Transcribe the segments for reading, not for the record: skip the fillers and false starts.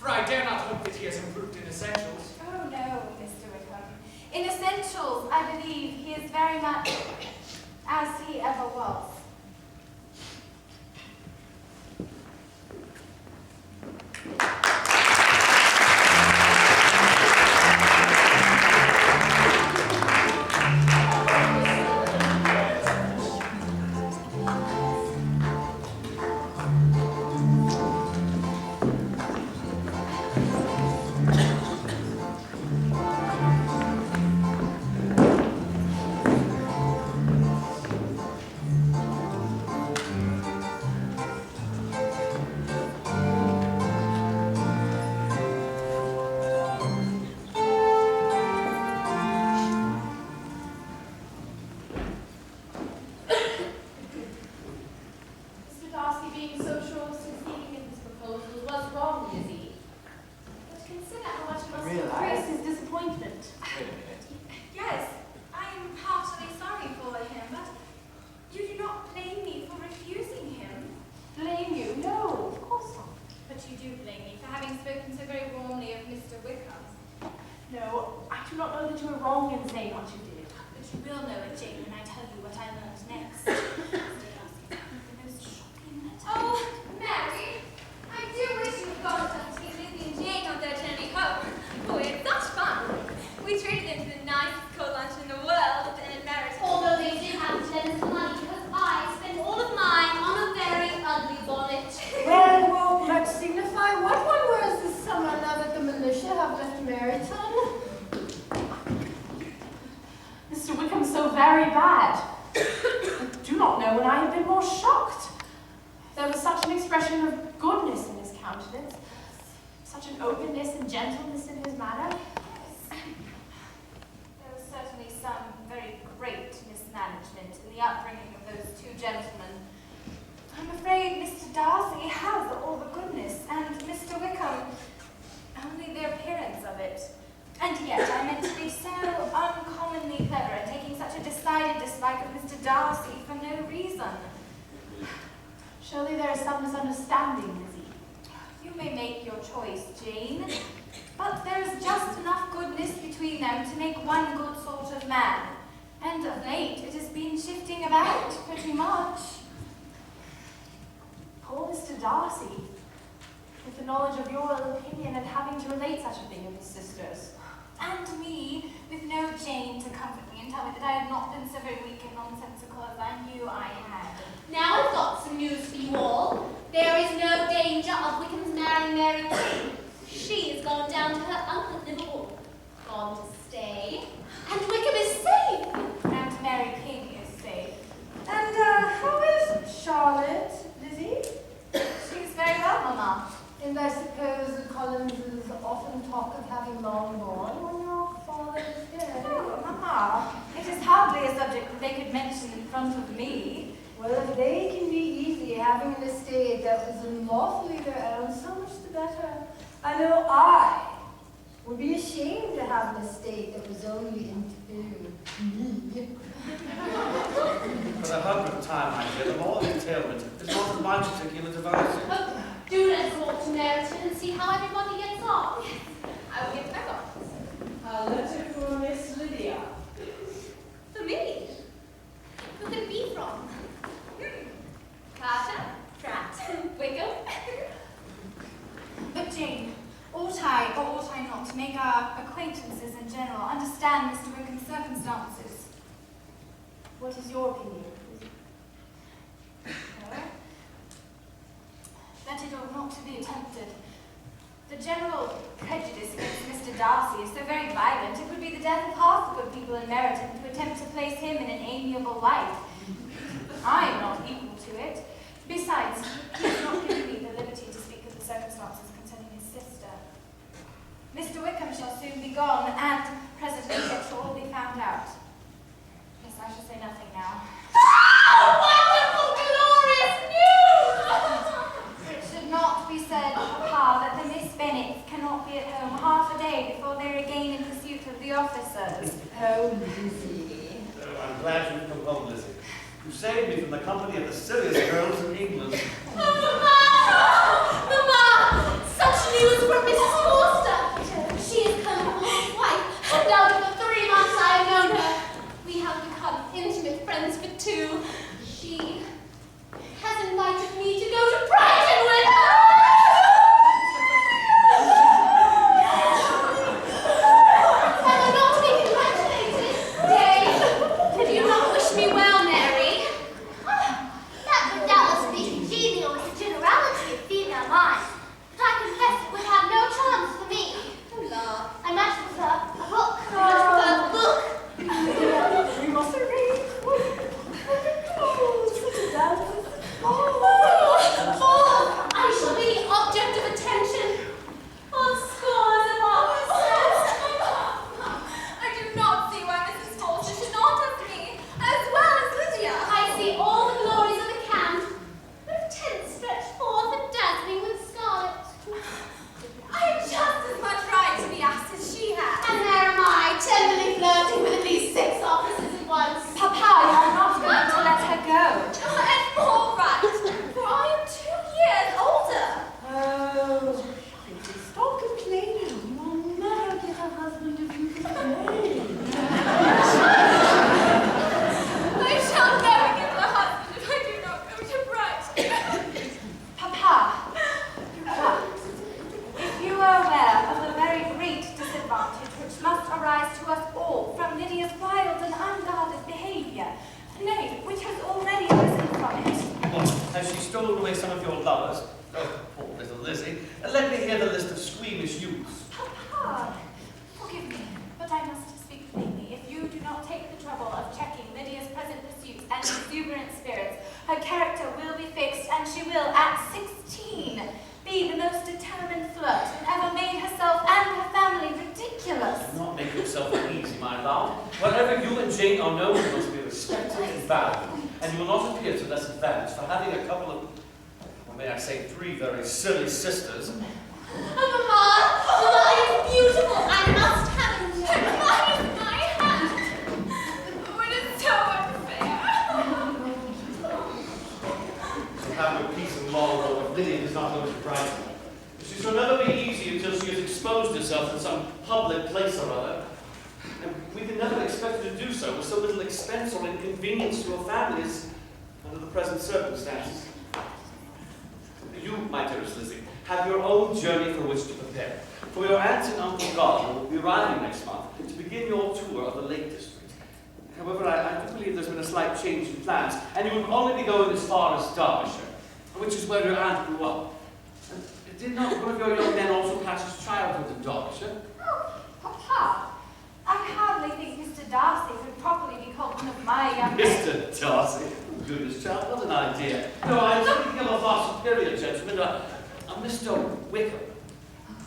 for I dare not hope that he has improved in essentials. Oh no, Mr. Wickham. In essentials, I believe he is very much as he ever was. Surely there is some misunderstanding, Lizzie. You may make your choice, Jane, but there is just enough goodness between them to make one good sort of man. And of late, it has been shifting about pretty much. Poor Mr. Darcy, with the knowledge of your ill opinion and having to relate such a thing of his sisters. And me, with no Jane to comfort me and tell me that I had not been so very weak and nonsensical as I knew I had. Now I've got some news for you all. There is no danger of Wickham's marrying Mary Payne. She has gone down to her uncle at Liverpool. Gone to stay. And Wickham is safe. And Mary Payne is safe. And how is Charlotte, Lizzie? She's very well, Mamma. And I suppose the Collinses often talk of having Longbourn when your father is dead. Oh, Mamma, it is hardly a subject that they could mention in front of me. Well, if they can be easy having an estate that was unlawfully their own, so much the better. I know I would be ashamed to have an estate that was only into me. For the 100th time, I hear the law entailment is not of my particular device. Oh, do let's walk to Meryton and see how everybody gets on. I will get back on. A letter for Miss Lydia. For me? Who could it be from? Carter? Pratt? Wickham? But Jane, ought I or ought I not to make our acquaintances in general understand Mr. Wickham's circumstances? What is your opinion? That it ought not to be attempted. The general prejudice against Mr. Darcy is so very violent, it would be the death of half the good people in Meryton to attempt to place him in an amiable light. I am not equal to it. Besides, he has not given me the liberty to speak of the circumstances concerning his sister. Mr. Wickham shall soon be gone, and presently it shall all be found out. Yes, I shall say nothing now. Oh, wonderful, glorious news! It should not be said, Papa, that the Miss Bennets cannot be at home half a day before they're again in pursuit of the officers. Oh, Lizzie. Oh, I'm glad you've come home, Lizzie. You saved me from the company of the silliest girls in England. Oh, Mamma! Mamma! Such news from Miss squeamish youths. Papa, forgive me, but I must speak plainly. If you do not take the trouble of checking Lydia's present pursuits and exuberant spirits, her character will be fixed, and she will, at 16, be the most determined flirt who ever made herself and her family ridiculous. Do not make yourself uneasy, my love. Wherever you and Jane are known, you must be respected and valued, and you will not appear to less advantage for having a couple of, or may I say 3 very silly sisters. Oh, Mamma is beautiful. I must have it. Mine is my hand. Oh, it is so unfair. So have no peace and moral if Lydia does not go to Brighton. She shall never be easy until she has exposed herself in some public place or other. And we can never expect her to do so with so little expense or inconvenience to her families under the present circumstances. You, my dearest Lizzie, have your own journey for which to prepare. For your aunt and uncle Gardner will be arriving next month to begin your tour of the Lake District. However, I do believe there's been a slight change in plans, and you will only be going as far as Derbyshire, which is where your aunt grew up. And did not one of your young men also pass his childhood in Derbyshire? Oh, Papa, I hardly think Mr. Darcy could properly be called one of my young men. Mr. Darcy? Goodness, child, what an idea. No, I'm speaking of a far superior gentleman, a Mr. Wickham.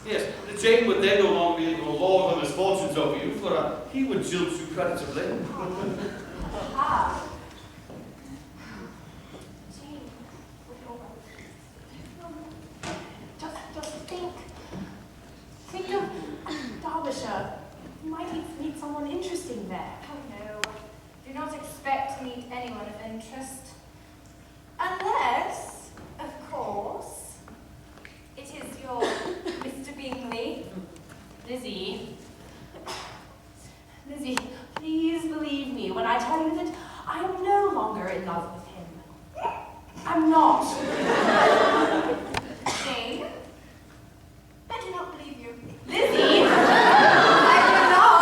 Yes, Jane would then no longer be able to lord the misfortunes over you, for he would jilt you creditably. Papa. Jane, Just think of Derbyshire. You might meet someone interesting there. oh no, do not expect to meet anyone of interest. Unless, of course, it is your Mr. Bingley. Lizzie, please believe me when I tell you that I am no longer in love with him. I'm not. Jane? I do not believe you. Lizzie! I do not.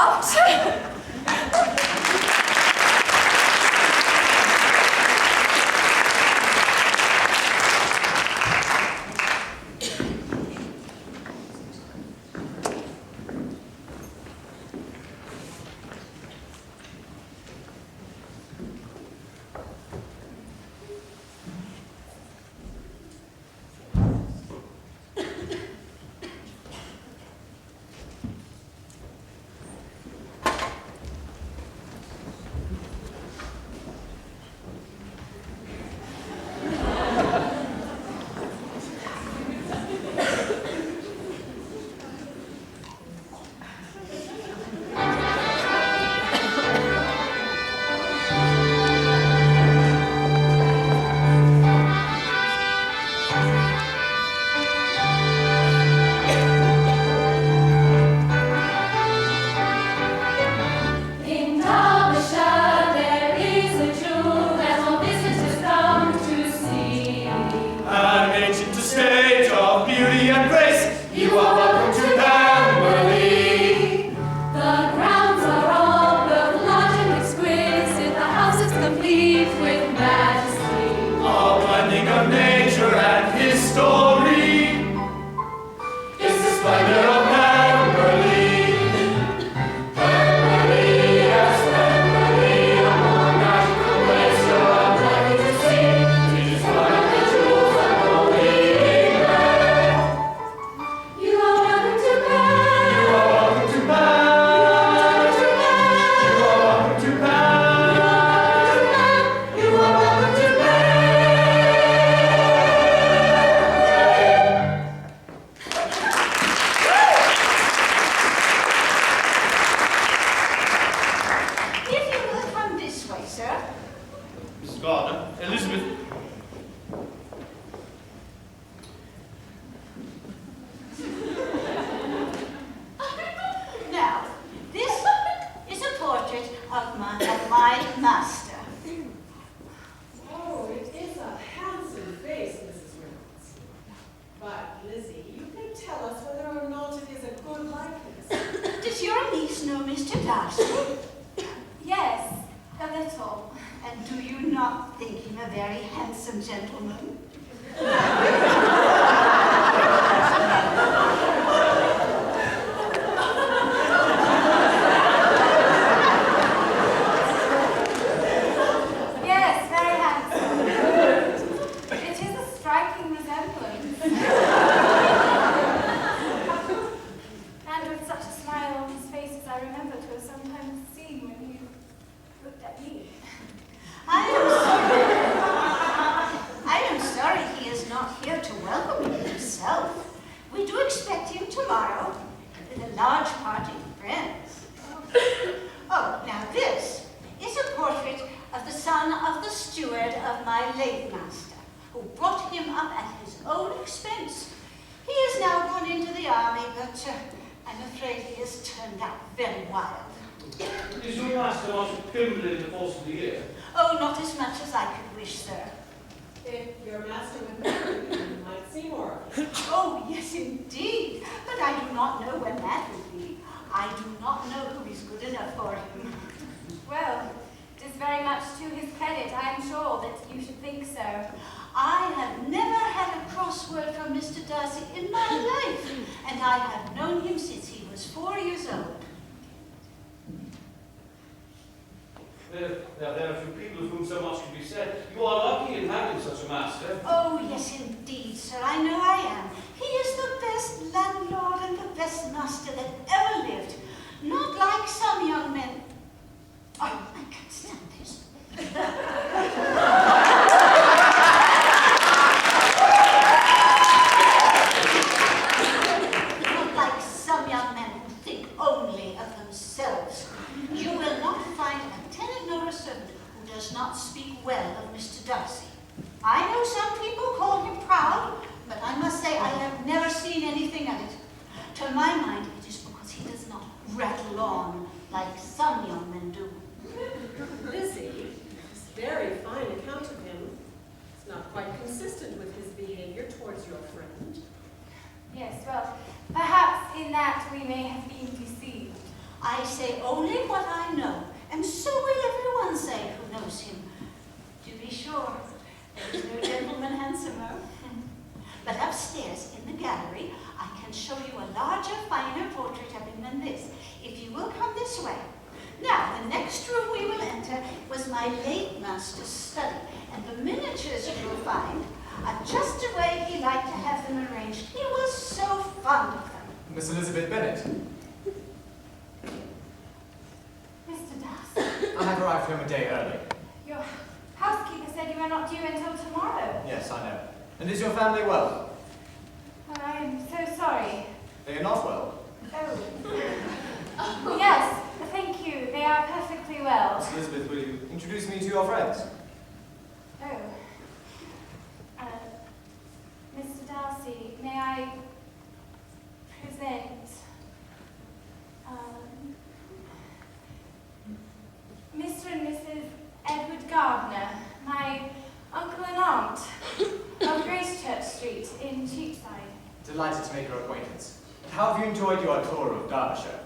own expense. He has now gone into the army, but I'm afraid he has turned out very wild. Is your master not pimbling the course of the year? Oh, not as much as I could wish, sir. If your master would marry you, you might see more. Oh, yes, indeed. But I do not know when that will be. I do not know who is good enough for him. Well, it is very much to his credit, I am sure, that you should think so. I have never had a crossword from Mr. Darcy in my life, and I have known him since he was 4 years old. There are few people of whom so much can be said. You are lucky in having such a master. Oh, yes, indeed, sir. I know I am. He is the best landlord and the best master that ever lived. Not like some young men. Oh, I can't stand this. Not like some young men who think only of themselves. You will not find a tenant nor a servant who does not speak well of Mr. Darcy. I know some people call him proud, but I must say I have never seen anything of it. To my mind, it is because he does not rattle on like some young men do. Lizzie, this very fine account of him is not quite consistent with his behavior towards your friend. Yes, well, perhaps in that we may have been deceived. I say only what I know, and so will everyone say who knows him. To be sure, there is no gentleman handsomer. But upstairs in the gallery, I can show you a larger, finer portrait of him than this, if you will come this way. Now, the next room we will enter was my late master's study, and the miniatures you will find are just the way he liked to have them arranged. He was so fond of them. Miss Elizabeth Bennet, Mr. Darcy, I have arrived home a day early. your housekeeper said you are not due until tomorrow. Yes, I know. And is your family well? I am so sorry. They are not well. Oh. Yes, thank you. They are perfectly well. Miss Elizabeth, will you introduce me to your friends? Oh. Mr. Darcy, may I present Mr. and Mrs. Edward Gardner, my uncle and aunt of Gracechurch Street in Cheapside. Delighted to make your acquaintance. How have you enjoyed your tour of Derbyshire?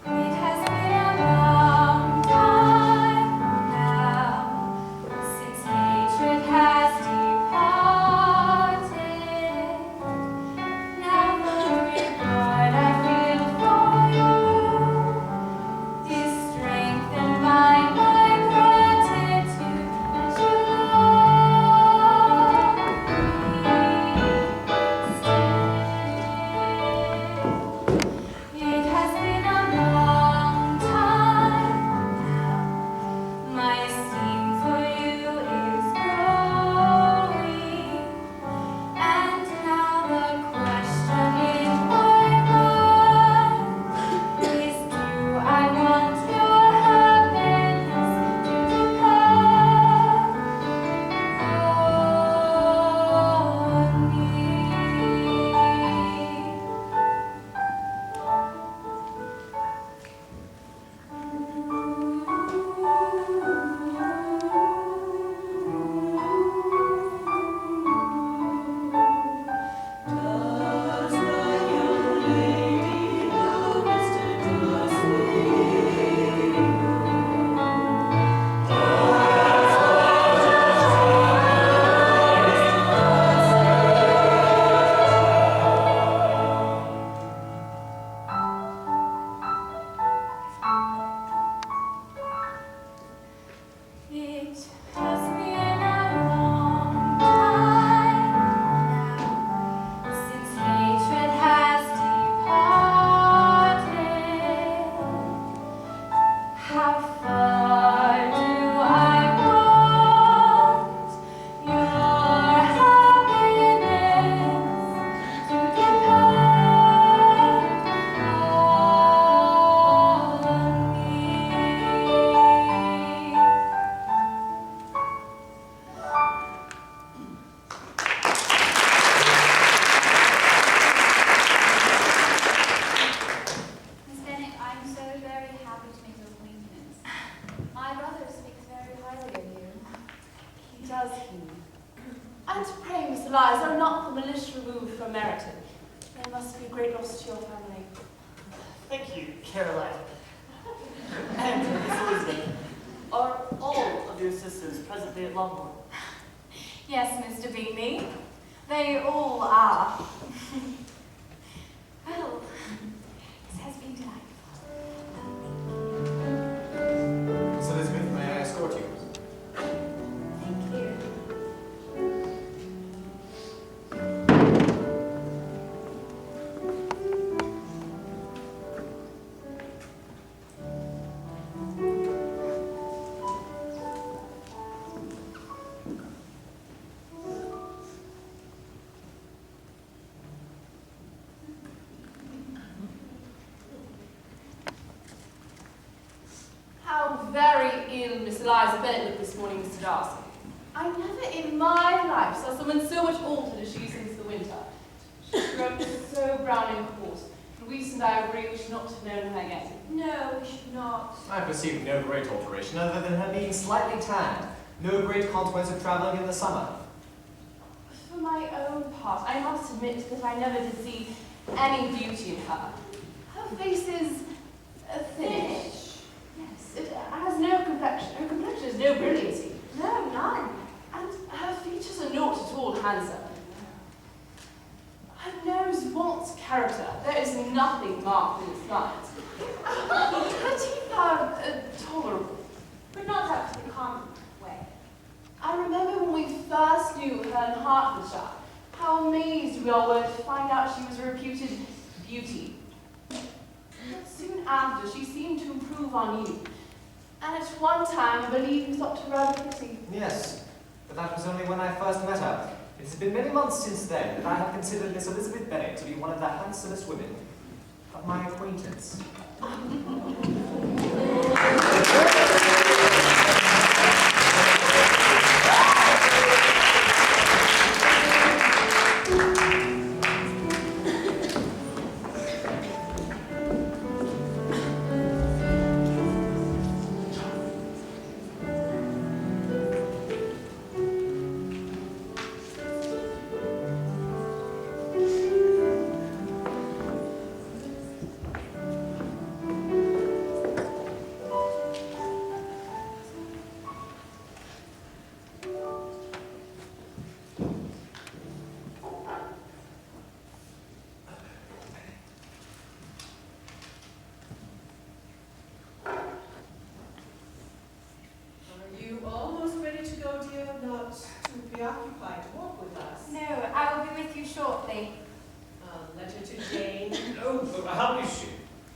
It has been a long time now since hatred has departed. Now the regard I feel for you is strengthened by my gratitude. My brother speaks very highly of you. He does, he. And pray, Miss Eliza, are not the militia removed from Meryton? There must be a great loss to your family. Thank you, Caroline. And Miss Elizabeth, are all of your sisters presently at Longbourn? Yes, Mr. Bingley. They all are. Well, this has been delightful. Miss Elizabeth, may I escort you? Thank you. How very ill Miss Eliza Bennet looked this morning, Mr. Darcy. I never in my life saw someone so much altered as she since the winter. She's grown so brown and coarse. Louise and I agree we should not have known her yet. No, we should not. I perceive no great alteration other than her being slightly tanned. No great consequence of travelling in the summer. For my own part, I must admit that I never did see any beauty in her. Her face is thinnish. Yes, it has no complexion. Her complexion has no brilliancy. No, none. And her features are not at all handsome. Her nose wants character. There is nothing marked in its lines. Her teeth are tolerable, but not up to the common way. I remember when we first knew her in Hertfordshire, how amazed we all were to find out she was a reputed beauty. But soon after, she seemed to improve on you. And at one time, I believe you thought her rather pretty. Yes, but that was only when I first met her. It has been many months since then that I have considered Miss Elizabeth Bennet to be one of the handsomest women of my acquaintance. Preoccupied to walk with us. No, I will be with you shortly. A letter to Jane. Oh, but how is she?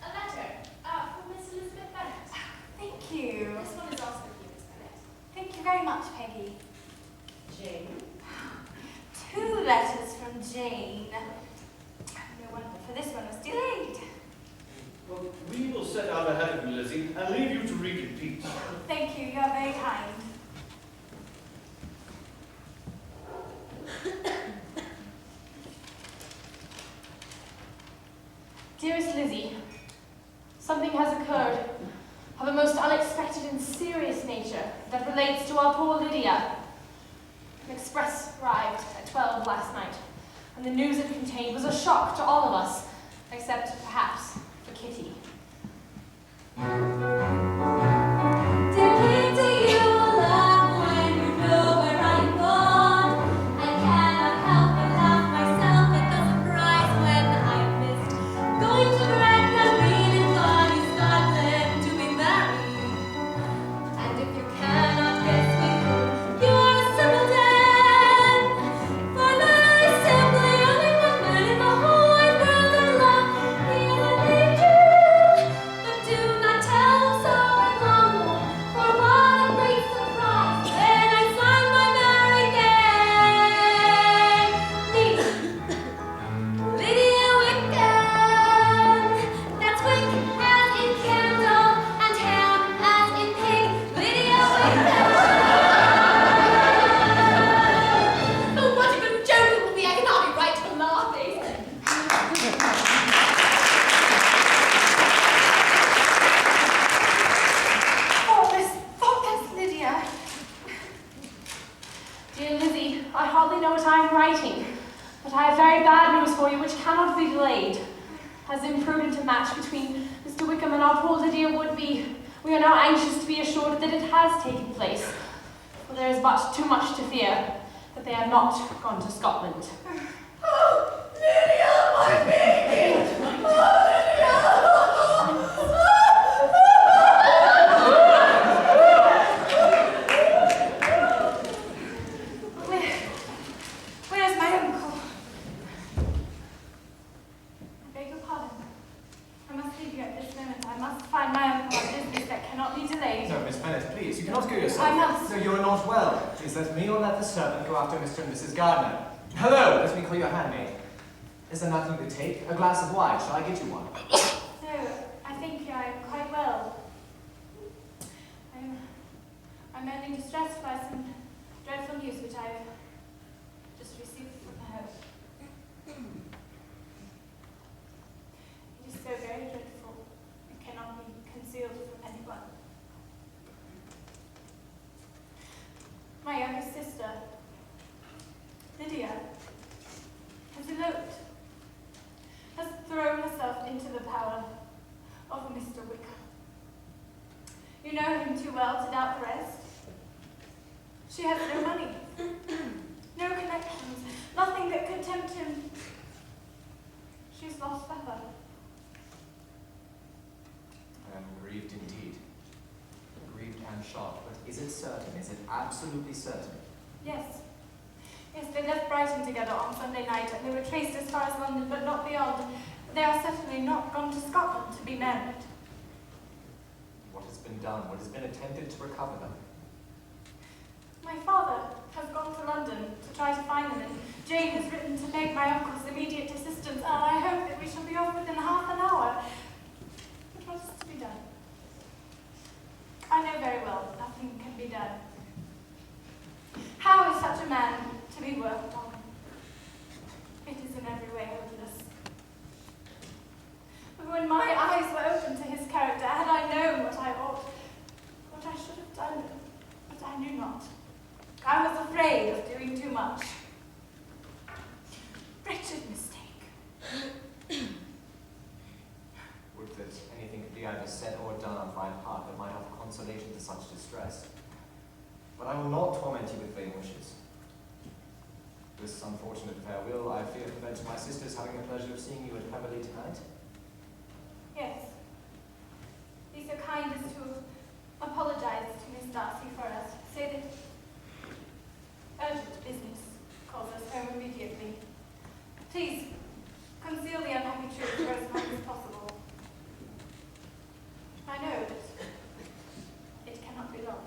A letter for Miss Elizabeth Bennet. Thank you. This one is also for you, Miss Bennet. Thank you very much, Peggy. Jane. 2 letters from Jane. No wonder, for this one was delayed. Well, we will set out ahead of you, Lizzie, and leave you to read in peace. Thank you, you're very kind. Dearest Lizzie, something has occurred of a most unexpected and serious nature that relates to our poor Lydia. An express arrived at 12 last night, and the news it contained was a shock to all of us, except perhaps for Kitty. Do not tell writing, but I have very bad news for you which cannot be delayed. As imprudent a match between Mr. Wickham and our poor Lydia would be, we are now anxious to be assured that it has taken place, for there is but too much to fear that they have not gone to Scotland. Oh, Lydia, my baby! Oh, Where's my uncle? I beg your pardon. I must leave you at this moment. I must find my uncle on business that cannot be delayed. No, Miss Bennet, please, you cannot go yourself. I must. No, you are not well. Please let me or let the servant go after Mr. and Mrs. Gardiner. Hello, let me call your handmaid. Is there nothing to take? A glass of wine, shall I get you one? No, I think I am quite well. I'm only distressed by some dreadful news which I've just received from home. It is so very dreadful, it cannot be concealed from anyone. My younger sister, Lydia, has eloped, has thrown herself into the power of Mr. Wickham. You know him too well to doubt the rest. She has no money, no connections, nothing that could tempt him. She's lost forever. I am grieved indeed. Grieved and shocked, but is it certain? Is it absolutely certain? Yes. Yes, they left Brighton together on Sunday night, and they were traced as far as London, but not beyond. They are certainly not gone to Scotland to be married. What has been done? What has been attempted to recover them? My father has gone to London to try to find them, and Jane has written to beg my uncle's immediate assistance, and I hope that we shall be off within half an hour. But what is to be done? I know very well that nothing can be done. How is such a man to be worked on? It is in every way hopeless. But when my eyes were open to his character, had I known what I ought, what I should have done, but I knew not. I was afraid of doing too much. Wretched mistake. Would that anything could be either said or done on my part that might offer consolation to such distress. But I will not torment you with vain wishes. This unfortunate affair will, I fear, prevent my sisters having the pleasure of seeing you at Pemberley tonight. Yes. Be so kind as to apologize to Miss Darcy for us. Say that urgent business calls us home immediately. Please, conceal the unhappy truth for as long as possible. I know that it cannot be long.